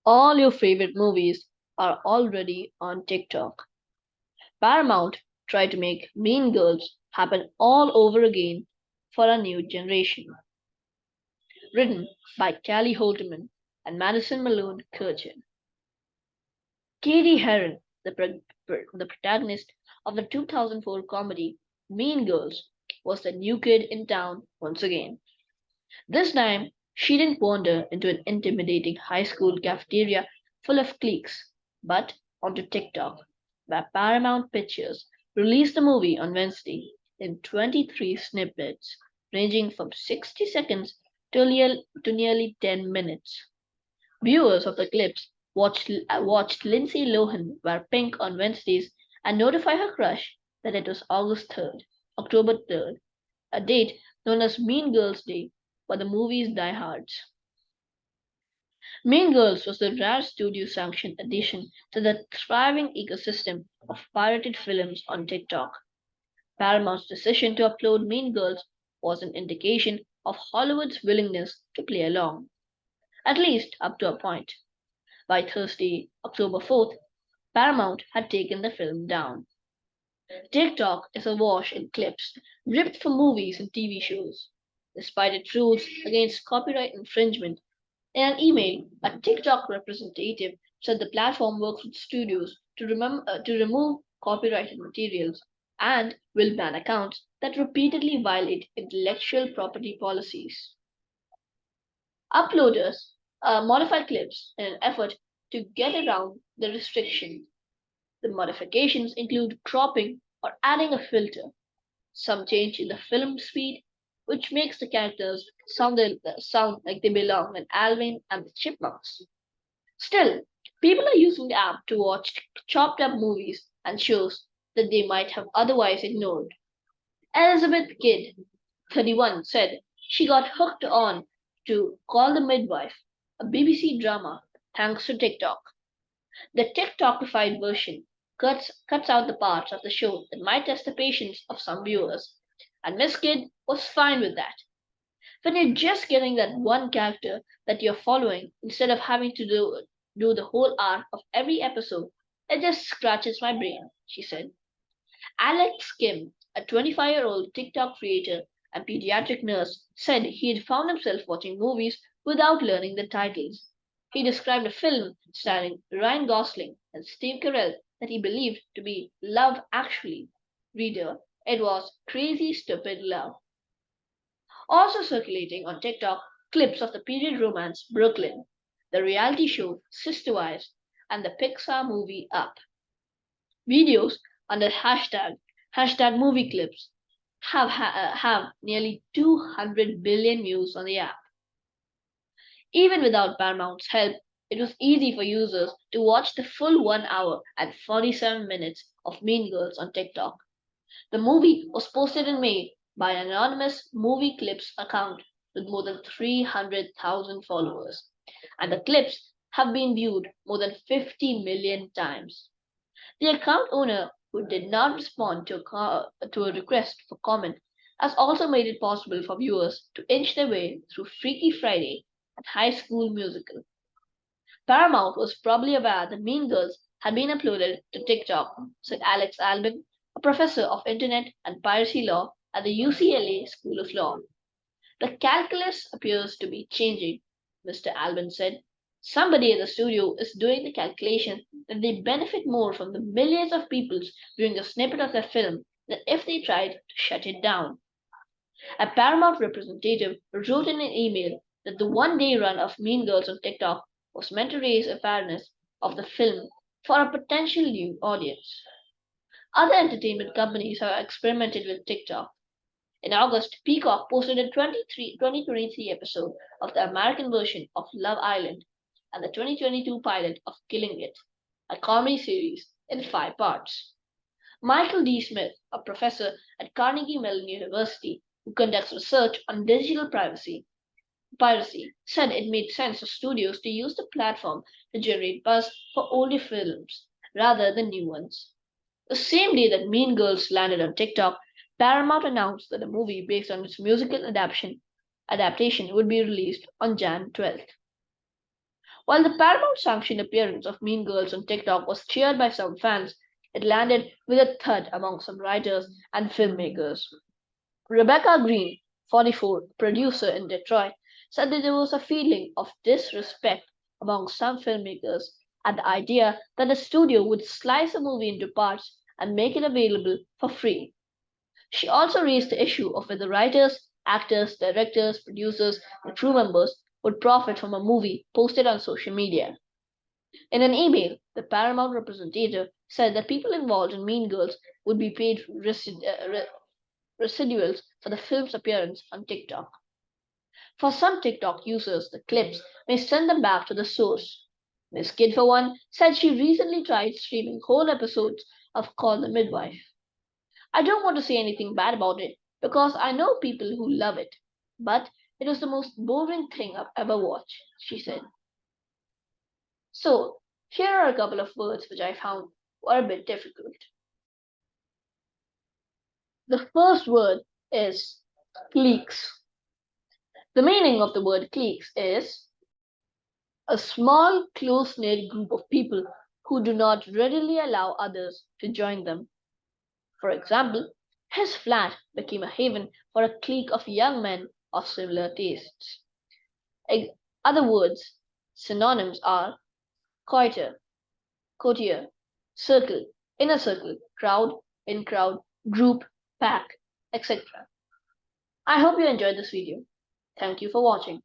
All your favorite movies are already on TikTok. Paramount tried to make Mean Girls happen all over again for a new generation. Written by Callie Holterman and Madison Malone Curtin. Katie Heron, the protagonist of the 2004 comedy Mean Girls, was the new kid in town once again. This time, she didn't wander into an intimidating high school cafeteria full of cliques, but onto TikTok, where Paramount Pictures released the movie on Wednesday in 23 snippets, ranging from 60 seconds to nearly 10 minutes. Viewers of the clips watched Lindsay Lohan wear pink on Wednesdays and notify her crush that it was October 3rd, a date known as Mean Girls Day for the movie's diehards. Mean Girls was the rare studio sanctioned addition to the thriving ecosystem of pirated films on TikTok. Paramount's decision to upload Mean Girls was an indication of Hollywood's willingness to play along, at least up to a point. By Thursday, October 4th, Paramount had taken the film down. TikTok is awash in clips ripped from movies and TV shows. Despite its rules against copyright infringement, in an email, a TikTok representative said the platform works with studios to remove copyrighted materials and will ban accounts that repeatedly violate intellectual property policies. Uploaders modify clips in an effort to get around the restriction. The modifications include cropping or adding a filter, some change in the film speed, which makes the characters sound like they belong in Alvin and the Chipmunks. Still, people are using the app to watch chopped up movies and shows that they might have otherwise ignored. Elizabeth Kidd, 31, said she got hooked on to Call the Midwife, a BBC drama, thanks to TikTok. The TikTokified version cuts out the parts of the show that might test the patience of some viewers, and Miss Kidd was fine with that. When you're just getting that one character that you're following instead of having to do the whole arc of every episode, it just scratches my brain, she said. Alex Kim, a 25-year-old TikTok creator and pediatric nurse, said he had found himself watching movies without learning the titles. He described a film starring Ryan Gosling and Steve Carell that he believed to be Love Actually. Reader, it was Crazy Stupid Love. Also circulating on TikTok, clips of the period romance Brooklyn, the reality show Sister Wives, and the Pixar movie Up. Videos under hashtag movie clips have nearly 200 billion views on the app. Even without Paramount's help, it was easy for users to watch the full 1 hour and 47 minutes of Mean Girls on TikTok. The movie was posted in May by an anonymous movie clips account with more than 300,000 followers, and the clips have been viewed more than 50 million times. The account owner, who did not respond to a request for comment, has also made it possible for viewers to inch their way through Freaky Friday and High School Musical. Paramount was probably aware that Mean Girls had been uploaded to TikTok, said Alex Albin, a professor of Internet and Piracy Law at the UCLA School of Law. The calculus appears to be changing, Mr. Albin said. Somebody at the studio is doing the calculation that they benefit more from the millions of people viewing a snippet of their film than if they tried to shut it down. A Paramount representative wrote in an email that the 1 day run of Mean Girls on TikTok was meant to raise awareness of the film for a potential new audience. Other entertainment companies have experimented with TikTok. In August, Peacock posted a 2023 episode of the American version of Love Island and the 2022 pilot of Killing It, a comedy series in 5 parts. Michael D. Smith, a professor at Carnegie Mellon University who conducts research on digital piracy, said it made sense for studios to use the platform to generate buzz for older films rather than new ones. The same day that Mean Girls landed on TikTok, Paramount announced that a movie based on its musical adaptation would be released on Jan 12th. While the Paramount sanctioned appearance of Mean Girls on TikTok was cheered by some fans, it landed with a thud among some writers and filmmakers. Rebecca Green, 44, producer in Detroit, said that there was a feeling of disrespect among some filmmakers at the idea that a studio would slice a movie into parts and make it available for free. She also raised the issue of whether writers, actors, directors, producers, and crew members would profit from a movie posted on social media. In an email, the Paramount representative said that people involved in Mean Girls would be paid residuals for the film's appearance on TikTok. For some TikTok users, the clips may send them back to the source. Miss Kid, for one, said she recently tried streaming whole episodes of Call the Midwife. I don't want to say anything bad about it because I know people who love it, but it was the most boring thing I've ever watched, she said. So, here are a couple of words which I found were a bit difficult. The first word is cliques. The meaning of the word cliques is a small, close knit group of people who do not readily allow others to join them. For example, his flat became a haven for a clique of young men of similar tastes. Ex- Other words, synonyms are coiter, courtier, circle, inner circle, crowd, in crowd, group, pack, etc. I hope you enjoyed this video. Thank you for watching.